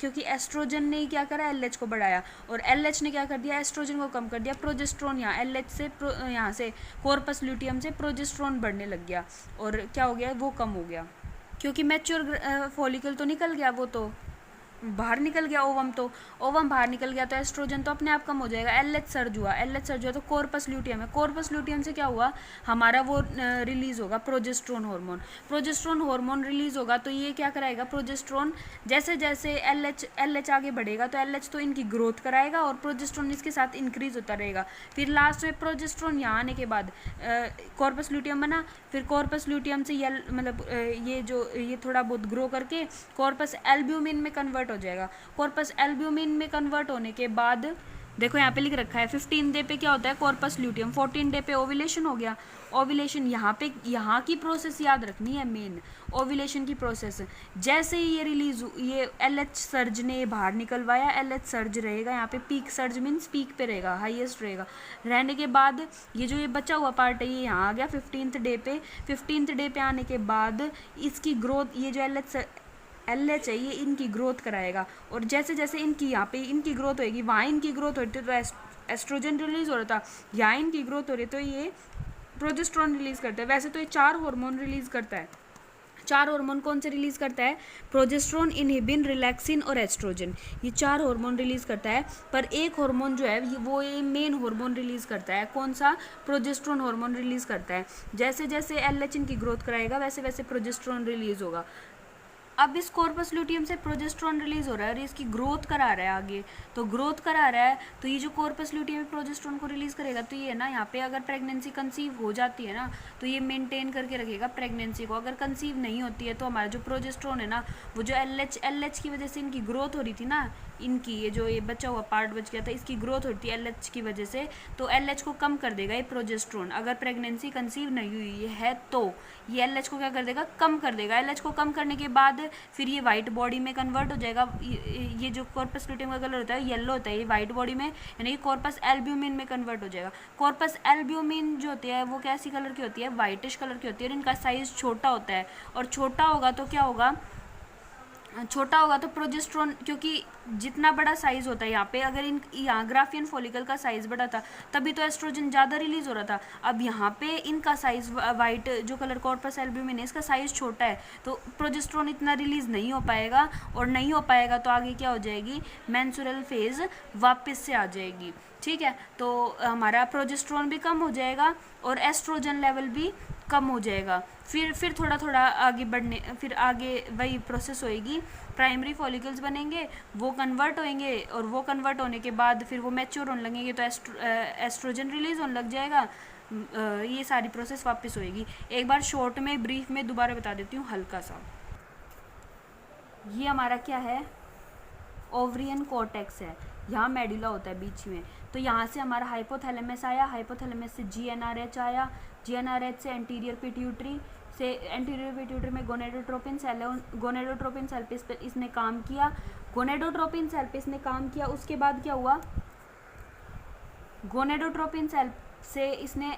क्योंकि एस्ट्रोजन ने क्या करा, LH को बढ़ाया, और LH ने क्या कर दिया, एस्ट्रोजन को कम कर दिया, प्रोजेस्ट्रॉन यहाँ LH से यहाँ से कॉर्पस ल्यूटियम से प्रोजेस्ट्रॉन बढ़ने लग गया, और क्या हो गया, वो कम हो गया, क्योंकि मैच्योर फॉलिकल तो निकल गया, वो तो बाहर निकल गया, ओवम बाहर निकल गया, तो एस्ट्रोजन तो अपने आप कम हो जाएगा, LH सर्ज हुआ तो कॉर्पस ल्यूटियम है, कॉर्पस ल्यूटियम से क्या हुआ, हमारा वो रिलीज होगा प्रोजेस्ट्रॉन हार्मोन रिलीज होगा, तो ये क्या कराएगा, प्रोजेस्ट्रॉन जैसे जैसे LH आगे बढ़ेगा तो LH तो इनकी ग्रोथ कराएगा, और प्रोजेस्ट्रॉन इसके साथ इंक्रीज होता रहेगा, फिर लास्ट में प्रोजेस्ट्रॉन यहाँ आने के बाद कॉर्पस ल्यूटियम बना, फिर कॉर्पस ल्यूटियम से मतलब ये थोड़ा बहुत ग्रो करके कॉर्पस एल्ब्यूमिन में कन्वर्ट हो जाएगा, कॉर्पस एल्ब्यूमिन में कन्वर्ट होने के बाद देखो यहाँ पे लिख रखा है 15 डे पे क्या होता है, कॉर्पस ल्यूटियम, 14 डे पे ओव्यूलेशन हो गया, ओव्यूलेशन यहाँ की प्रोसेस याद रखनी है, मेन ओव्यूलेशन की प्रोसेस, जैसे ही ये रिलीज ये LH सर्ज ने बाहर निकलवाया, LH सर्ज रहेगा यहाँ पे, पीक सर्ज मीन्स पीक पे रहेगा, हाईएस्ट रहेगा, रहने के बाद ये जो ये बचा हुआ पार्ट है ये यहाँ आ गया 15th डे पे, 15th डे पे आने के बाद इसकी ग्रोथ, ये जो LH है ये इनकी ग्रोथ कराएगा, और जैसे जैसे इनकी यहाँ पे इनकी ग्रोथ होगी, वहाँ इनकी ग्रोथ होती है तो एस्ट्रोजन रिलीज हो रहा था, यहाँ इनकी ग्रोथ हो रही तो ये प्रोजेस्ट्रॉन रिलीज करता है, वैसे तो ये 4 हार्मोन रिलीज करता है, 4 हार्मोन कौन से रिलीज करता है, प्रोजेस्ट्रॉन, इनहिबिन, रिलैक्सिन और एस्ट्रोजन, ये 4 हार्मोन रिलीज करता है, पर एक हार्मोन जो है वो ये मेन हार्मोन रिलीज करता है, कौन सा, प्रोजेस्ट्रॉन हार्मोन रिलीज करता है, जैसे जैसे LH इनकी ग्रोथ कराएगा वैसे वैसे प्रोजेस्ट्रॉन रिलीज होगा। अब इस कॉर्पस ल्यूटियम से प्रोजेस्ट्रॉन रिलीज हो रहा है और इसकी ग्रोथ करा रहा है आगे, तो ग्रोथ करा रहा है तो ये जो कॉर्पस ल्यूटियम प्रोजेस्ट्रॉन को रिलीज करेगा, तो ये ना यहाँ पे अगर प्रेगनेंसी कंसीव हो जाती है ना तो ये मेंटेन करके रखेगा प्रेगनेंसी को, अगर कंसीव नहीं होती है तो हमारा जो प्रोजेस्ट्रॉन है ना वो जो LH की वजह से इनकी ग्रोथ हो रही थी ना, इनकी ये बचा हुआ पार्ट बच गया था, इसकी ग्रोथ होती है LH की वजह से, तो LH को कम कर देगा ये प्रोजेस्ट्रॉन, अगर प्रेगनेंसी कंसीव नहीं हुई है तो ये LH को क्या कर देगा, कम कर देगा, LH को कम करने के बाद फिर ये वाइट बॉडी में कन्वर्ट हो जाएगा, ये जो कॉर्पस ल्यूटियम का कलर होता है येलो होता है, ये वाइट बॉडी में यानी कि कॉर्पस एल्ब्यूमिन में कन्वर्ट हो जाएगा, कॉर्पस एल्ब्यूमिन जो होती है वो कैसी कलर की होती है, वाइटिश कलर की होती है, और इनका साइज छोटा होता है, और छोटा होगा तो क्या होगा, छोटा होगा तो प्रोजेस्ट्रॉन, क्योंकि जितना बड़ा साइज होता है यहाँ पे, अगर यहाँ ग्राफियन फॉलिकल का साइज बड़ा था तभी तो एस्ट्रोजन ज़्यादा रिलीज हो रहा था, अब यहाँ पे इनका साइज वाइट जो कलर कॉर्पस एल्ब्यूमिन है इसका साइज छोटा है तो प्रोजेस्ट्रॉन इतना रिलीज नहीं हो पाएगा, और नहीं हो पाएगा तो आगे क्या हो जाएगी, मेंस्ट्रुअल फेज वापस से आ जाएगी, ठीक है, तो हमारा प्रोजेस्ट्रॉन भी कम हो जाएगा और एस्ट्रोजन लेवल भी कम हो जाएगा। फिर थोड़ा थोड़ा आगे बढ़ने, फिर आगे वही प्रोसेस होएगी, प्राइमरी फॉलिकल्स बनेंगे, वो कन्वर्ट होंगे, और वो कन्वर्ट होने के बाद फिर वो मैच्योर होने लगेंगे तो एस्ट्रोजन रिलीज होने लग जाएगा। ये सारी प्रोसेस वापस होएगी। एक बार शॉर्ट में ब्रीफ में दोबारा बता देती हूँ हल्का सा। ये हमारा क्या है, ओवरियन कॉर्टेक्स है, यहाँ मेडुला होता है बीच में। तो यहाँ से हमारा हाइपोथैलेमस आया, हाइपोथैलेमस से जीएनआरएच आया, जीएनआरएच से एंटीरियर पिट्यूटरी, से एंटीरियर पिट्यूटरी में गोनेडोट्रोपिन सेल है, गोनेडोट्रोपिन सेल पे इसने काम किया, गोनेडोट्रोपिन सेल पे इसने काम किया। उसके बाद क्या हुआ, गोनेडोट्रोपिन सेल से इसने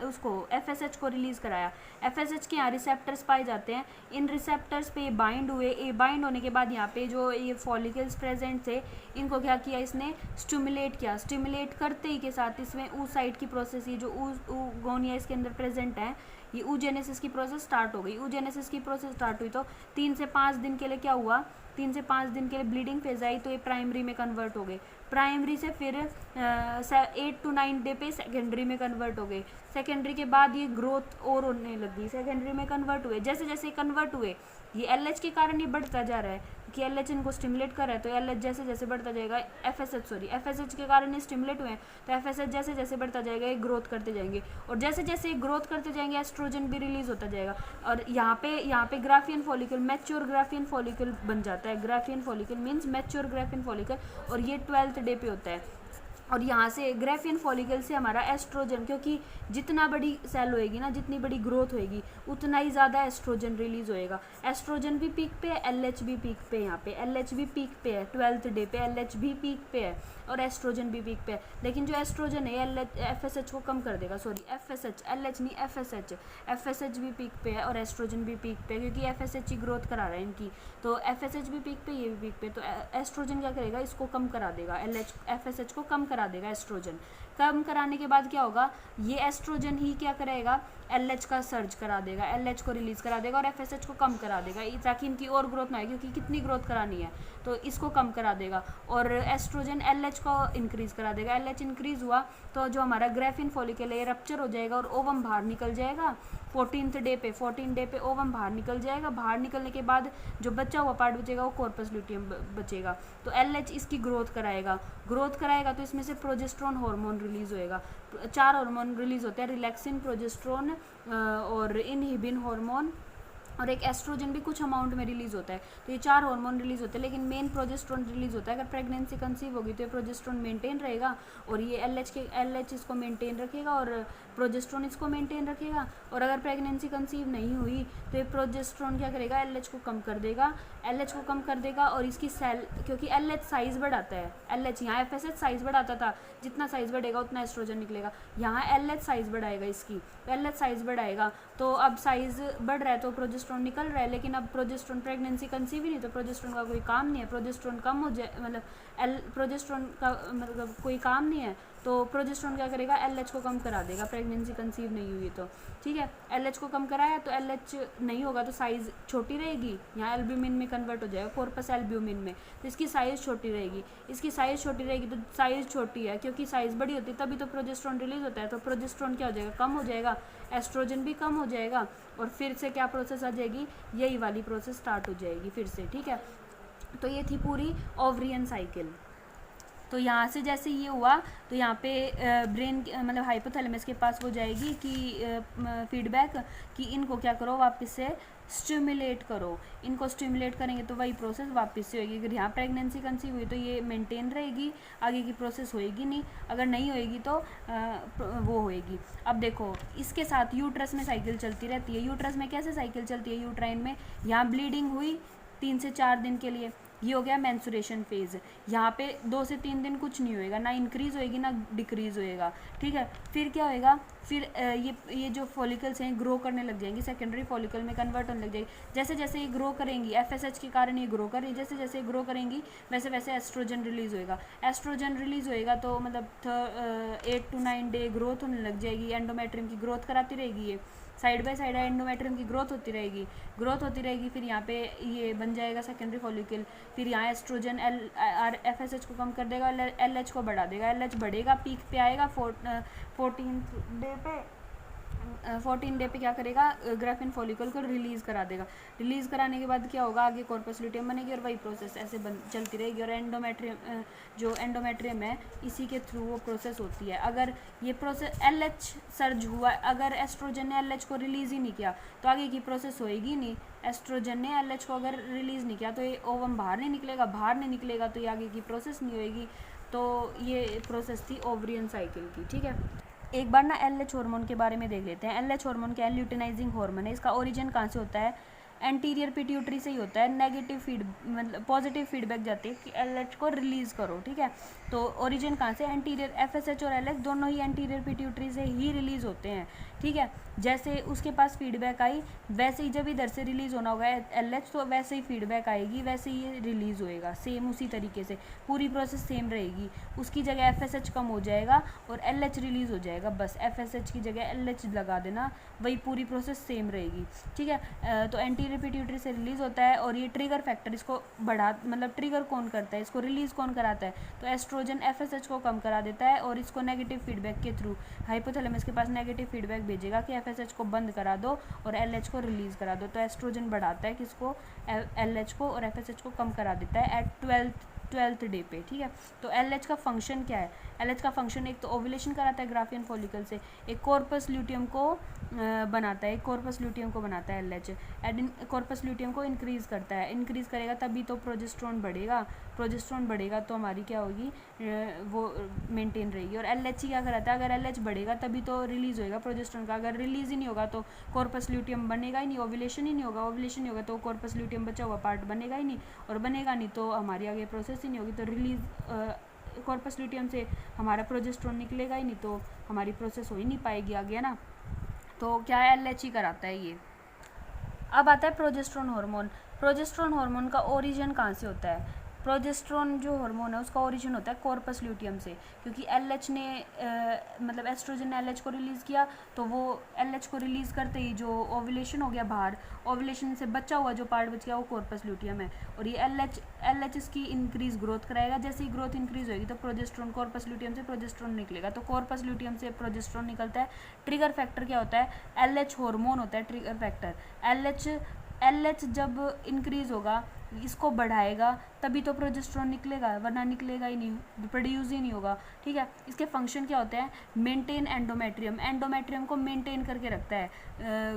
उसको एफएसएच को रिलीज कराया। एफएसएच के यहाँ रिसेप्टर्स पाए जाते हैं, इन रिसेप्टर्स पे बाइंड हुए, बाइंड होने के बाद यहाँ पे जो ये फॉलिकल्स प्रेजेंट थे इनको क्या किया, इसने स्टिमुलेट किया। स्टिमुलेट करते ही के साथ इसमें oocyte की प्रोसेस, ये जो oogonia इसके अंदर प्रेजेंट है, ये oogenesis की प्रोसेस स्टार्ट हो गई। oogenesis की प्रोसेस स्टार्ट हुई तो 3 से 5 दिन के लिए क्या हुआ, 3 से 5 दिन के लिए ब्लीडिंग फेज आई, तो ये प्राइमरी में कन्वर्ट हो गए। प्राइमरी से फिर 8 to 9 डे पे सेकेंडरी में कन्वर्ट हो गए। सेकेंडरी के बाद ये ग्रोथ और होने लगी, सेकेंडरी में कन्वर्ट हुए। जैसे जैसे कन्वर्ट हुए, ये एलएच के कारण ये बढ़ता जा रहा है कि एलएच इनको स्टिमुलेट कर रहा है, तो एलएच जैसे जैसे बढ़ता जाएगा, एफएसएच के कारण ये स्टिमुलेट हुए हैं, तो एफएसएच जैसे जैसे बढ़ता जाएगा ये ग्रोथ करते जाएंगे, और जैसे जैसे ग्रोथ करते जाएंगे एस्ट्रोजन भी रिलीज होता जाएगा। और यहाँ पे Graafian follicle, mature Graafian follicle बन जाता है। Graafian follicle means mature Graafian follicle, और ये 12th डे पे होता है। और यहाँ से ग्राफियन फॉलिकल से हमारा एस्ट्रोजन, क्योंकि जितना बड़ी सेल होएगी ना, जितनी बड़ी ग्रोथ होएगी, उतना ही ज़्यादा एस्ट्रोजन रिलीज होएगा। एस्ट्रोजन भी पीक पे है, एलएच भी पीक पे है, यहाँ पे एलएच भी पीक पे है, 12th डे पे एलएच भी पीक पे है और एस्ट्रोजन भी पीक पे है। लेकिन जो एस्ट्रोजन है एलएच एफएसएच को कम कर देगा, सॉरी एफएसएच, एलएच नहीं एफएसएच, एफएसएच भी पीक पे है और एस्ट्रोजन भी पीक पे है, क्योंकि एफएसएच ही ग्रोथ करा रहा है इनकी, तो एफएसएच भी पीक पे, ये भी पीक पे, तो एस्ट्रोजन क्या करेगा, इसको कम करा देगा, एलएच एफएसएच को कम करा देगा। एस्ट्रोजन कम कराने के बाद क्या होगा, ये एस्ट्रोजन ही क्या करेगा, एलएच का सर्ज करा देगा, एलएच को रिलीज करा देगा और एफएसएच को कम करा देगा, ताकि इनकी और ग्रोथ ना आए, क्योंकि कितनी ग्रोथ करानी है, तो इसको कम करा देगा। और एस्ट्रोजन एलएच को इंक्रीज करा देगा। एलएच इंक्रीज हुआ तो जो हमारा ग्राफिन फॉलिकल है ये रप्चर हो जाएगा और ओवम बाहर निकल जाएगा। 14th डे पे ओवम बाहर निकल जाएगा। बाहर निकलने के बाद जो बचा हुआ पार्ट बचेगा वो कॉर्पस ल्यूटियम बचेगा। तो एलएच इसकी ग्रोथ कराएगा तो इसमें से प्रोजेस्टेरोन हार्मोन रिलीज होएगा। 4 हार्मोन रिलीज होते हैं, रिलैक्सिन, प्रोजेस्टेरोन और इनहिबिन हार्मोन, और एक एस्ट्रोजन भी कुछ अमाउंट में रिलीज होता है। तो ये 4 हार्मोन रिलीज होते हैं, लेकिन मेन प्रोजेस्टेरोन रिलीज होता है। अगर प्रेगनेंसी कंसीव होगी तो ये प्रोजेस्टेरोन मेंटेन रहेगा और ये एलएच इसको मेंटेन रखेगा और प्रोजेस्टेरोन इसको मेंटेन रखेगा। और अगर प्रेगनेंसी कंसीव नहीं हुई तो ये प्रोजेस्टेरोन क्या करेगा, एलएच को कम कर देगा और इसकी सेल, क्योंकि एलएच साइज बढ़ाता है, एलएच यहाँ एफएसएच साइज बढ़ाता था, जितना साइज बढ़ेगा उतना एस्ट्रोजन निकलेगा, यहाँ एलएच साइज बढ़ाएगा इसकी, तो एलएच साइज बढ़ाएगा तो अब साइज बढ़ रहा है तो प्रोजेस्टेरोन निकल रहा है, लेकिन अब प्रोजेस्टेरोन प्रेगनेंसी कंसीव ही नहीं, तो प्रोजेस्टेरोन का कोई काम नहीं है, प्रोजेस्टेरोन कम हो जाए, मतलब प्रोजेस्टेरोन का मतलब कोई काम नहीं है, तो प्रोजेस्टेरोन क्या करेगा, एलएच को कम करा देगा, प्रेगनेंसी कंसीव नहीं हुई तो ठीक है। एलएच को कम कराया तो एलएच नहीं होगा तो साइज़ छोटी रहेगी, यहाँ एल्ब्यूमिन में कन्वर्ट हो जाएगा, कॉर्पस एल्ब्यूमिन में, तो इसकी साइज़ छोटी रहेगी, तो साइज़ छोटी है, क्योंकि साइज़ बड़ी होती है तभी तो प्रोजेस्टेरोन रिलीज होता है, तो प्रोजेस्टेरोन क्या हो जाएगा, कम हो जाएगा, एस्ट्रोजन भी कम हो जाएगा और फिर से क्या प्रोसेस आ जाएगी, यही वाली प्रोसेस स्टार्ट हो जाएगी फिर से, ठीक है। तो ये थी पूरी ओवरियन साइकिल। तो यहाँ से जैसे ये हुआ तो यहाँ पे ब्रेन मतलब हाइपोथैलेमस के पास वो जाएगी कि फीडबैक कि इनको क्या करो, वापस से स्टिमुलेट करो, इनको स्टिमुलेट करेंगे तो वही प्रोसेस वापस से होगी। अगर यहाँ प्रेगनेंसी कंसीव हुई तो ये मेंटेन रहेगी, आगे की प्रोसेस होएगी नहीं, अगर नहीं होएगी तो वो होएगी। अब देखो इसके साथ यूट्रस में साइकिल चलती रहती है। यूट्रस में कैसे साइकिल चलती है, यूट्राइन में यहाँ ब्लीडिंग हुई 3 से 4 दिन के लिए, ये हो गया मेंस्ट्रुएशन फेज, यहाँ पे 2 से 3 दिन कुछ नहीं होएगा, ना इंक्रीज होएगी ना डिक्रीज होएगा, ठीक है। फिर क्या होएगा, फिर ये जो फॉलिकल्स हैं ग्रो करने लग जाएंगी, सेकेंडरी फॉलिकल में कन्वर्ट होने लग जाएगी। जैसे जैसे ये ग्रो करेंगी, एफएसएच के कारण ये ग्रो कर रही है, जैसे जैसे ग्रो करेंगी वैसे वैसे एस्ट्रोजन रिलीज होएगा, तो मतलब 8 to 9 डे ग्रोथ होने लग जाएगी, एंडोमेट्रियम की ग्रोथ कराती रहेगी, ये साइड बाय साइड एंडोमेट्रियम की ग्रोथ होती रहेगी, फिर यहाँ पे ये बन जाएगा सेकेंडरी फॉलिकल, फिर यहाँ एस्ट्रोजन एफएसएच को कम कर देगा, एलएच को बढ़ा देगा, एलएच बढ़ेगा, पीक पे आएगा 14th डे पे, 14 डे पे क्या करेगा, ग्राफिन फॉलिकल को रिलीज़ करा देगा। रिलीज़ कराने के बाद क्या होगा, आगे कॉर्पस ल्यूटियम बनेगी और वही प्रोसेस ऐसे चलती रहेगी। और एंडोमेट्रियम जो एंडोमेट्रियम है इसी के थ्रू वो प्रोसेस होती है। अगर ये प्रोसेस LH सर्ज हुआ, अगर एस्ट्रोजन ने LH को रिलीज़ ही नहीं किया तो आगे की प्रोसेस होएगी नहीं। एस्ट्रोजन ने LH को अगर रिलीज़ नहीं किया तो ये ओवम बाहर नहीं निकलेगा तो ये आगे की प्रोसेस नहीं होएगी। तो ये प्रोसेस थी ओवरियन साइकिल की, ठीक है। एक बार ना LH हार्मोन के बारे में देख लेते हैं। LH हार्मोन क्या है, ल्यूटिनाइजिंग हार्मोन है। इसका ओरिजिन कहाँ से होता है, एंटीरियर पिट्यूटरी से ही होता है। नेगेटिव मतलब पॉजिटिव फीडबैक जाती है कि LH को रिलीज़ करो, ठीक है। तो ओरिजिन कहाँ से, एंटीरियर, FSH और LH दोनों ही एंटीरियर पिट्यूटरी से ही रिलीज़ होते हैं, ठीक है। जैसे उसके पास फीडबैक आई वैसे ही जब इधर से रिलीज़ होना होगा LH, तो वैसे ही फीडबैक आएगी, वैसे ही ये रिलीज़ होएगा, सेम उसी तरीके से पूरी प्रोसेस सेम रहेगी। उसकी जगह FSH कम हो जाएगा और LH रिलीज़ हो जाएगा, बस FSH की जगह LH लगा देना, वही पूरी प्रोसेस सेम रहेगी, ठीक है। तो एंटीरियर पिट्यूटरी से रिलीज़ होता है। और ये ट्रिगर फैक्टर, इसको मतलब ट्रिगर कौन करता है, इसको रिलीज़ कौन कराता है, तो एस्ट्रोजन FSH को कम करा देता है और इसको नेगेटिव फीडबैक के थ्रू हाइपोथैलेमस के पास नेगेटिव फीडबैक भेजेगा कि FSH को बंद करा दो और LH को रिलीज़ करा दो। तो एस्ट्रोजन बढ़ाता है किसको, LH को, और FSH को कम करा देता है एट 12th डे पे, ठीक है। तो LH का फंक्शन क्या है, LH का फंक्शन एक तो ओव्यूलेशन कराता है ग्राफियन फॉलिकल से, एक कॉर्पस ल्यूटियम को बनाता है, LH कॉर्पस ल्यूटियम को इंक्रीज़ करता है, इंक्रीज़ करेगा तभी तो प्रोजेस्टेरोन बढ़ेगा तो हमारी क्या होगी, वो मेंटेन रहेगी। और LH ही क्या कराता है, अगर LH बढ़ेगा तभी तो रिलीज़ होएगा प्रोजेस्टेरोन का, अगर रिलीज़ ही नहीं होगा तो कॉर्पस ल्यूटियम बनेगा ही नहीं, ओव्यूलेशन ही नहीं होगा, तो कॉर्पस ल्यूटियम बचा हुआ पार्ट बनेगा ही नहीं, और बनेगा नहीं तो हमारी आगे प्रोसेस ही नहीं होगी। तो रिलीज़ कॉर्पस ल्यूटियम से हमारा प्रोजेस्टेरोन निकलेगा ही नहीं तो हमारी प्रोसेस हो ही नहीं पाएगी आगे, है ना। तो क्या है, LH ही कराता है ये। अब आता है प्रोजेस्टेरोन हार्मोन का ओरिजिन कहाँ से होता है। प्रोजेस्टेरोन जो हार्मोन है उसका ओरिजिन होता है कॉर्पस ल्यूटियम से, क्योंकि LH ने मतलब एस्ट्रोजन ने LH को रिलीज़ किया, तो वो LH को रिलीज़ करते ही जो ओव्यूलेशन हो गया बाहर, ओव्यूलेशन से बचा हुआ जो पार्ट बच गया वो कॉर्पस ल्यूटियम है। और ये LH इसकी इंक्रीज ग्रोथ कराएगा, जैसे ही ग्रोथ इंक्रीज होगी तो प्रोजेस्टेरोन, कॉर्पस ल्यूटियम से प्रोजेस्टेरोन निकलेगा। तो कॉर्पस ल्यूटियम से प्रोजेस्टेरोन निकलता है। ट्रिगर फैक्टर क्या होता है, LH हार्मोन होता है ट्रिगर फैक्टर। LH जब इंक्रीज होगा, इसको बढ़ाएगा तभी तो प्रोजेस्टेरोन निकलेगा, वरना निकलेगा ही नहीं, प्रोड्यूस ही नहीं होगा, ठीक है। इसके फंक्शन क्या होते हैं, मेंटेन एंडोमेट्रियम को मेंटेन करके रखता है।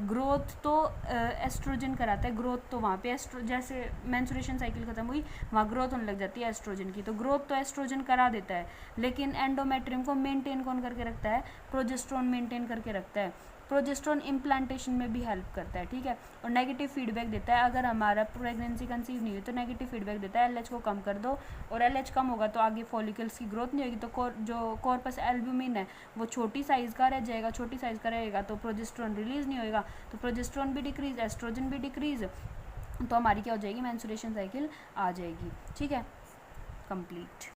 ग्रोथ तो एस्ट्रोजन कराता है, ग्रोथ तो वहाँ पे जैसे मेंस्ट्रुएशन साइकिल खत्म हुई वहाँ ग्रोथ होने लग जाती है एस्ट्रोजन की, तो ग्रोथ तो एस्ट्रोजन करा देता है, लेकिन एंडोमेट्रियम को मेंटेन कौन करके रखता है, प्रोजेस्टेरोन मेंटेन करके रखता है। प्रोजेस्टेरोन इम्प्लांटेशन में भी हेल्प करता है, ठीक है। और नेगेटिव फीडबैक देता है, अगर हमारा प्रेगनेंसी कंसीव नहीं हुई तो नेगेटिव फीडबैक देता है, LH को कम कर दो, और LH कम होगा तो आगे फॉलिकल्स की ग्रोथ नहीं होगी, तो जो कॉर्पस एल्ब्यूमिन है वो छोटी साइज़ का रहेगा, तो प्रोजेस्टेरोन रिलीज़ नहीं होगा, तो प्रोजेस्टेरोन भी डिक्रीज, एस्ट्रोजन भी डिक्रीज, तो हमारी क्या हो जाएगी, मेंस्ट्रुएशन साइकिल आ जाएगी, ठीक है, कंप्लीट।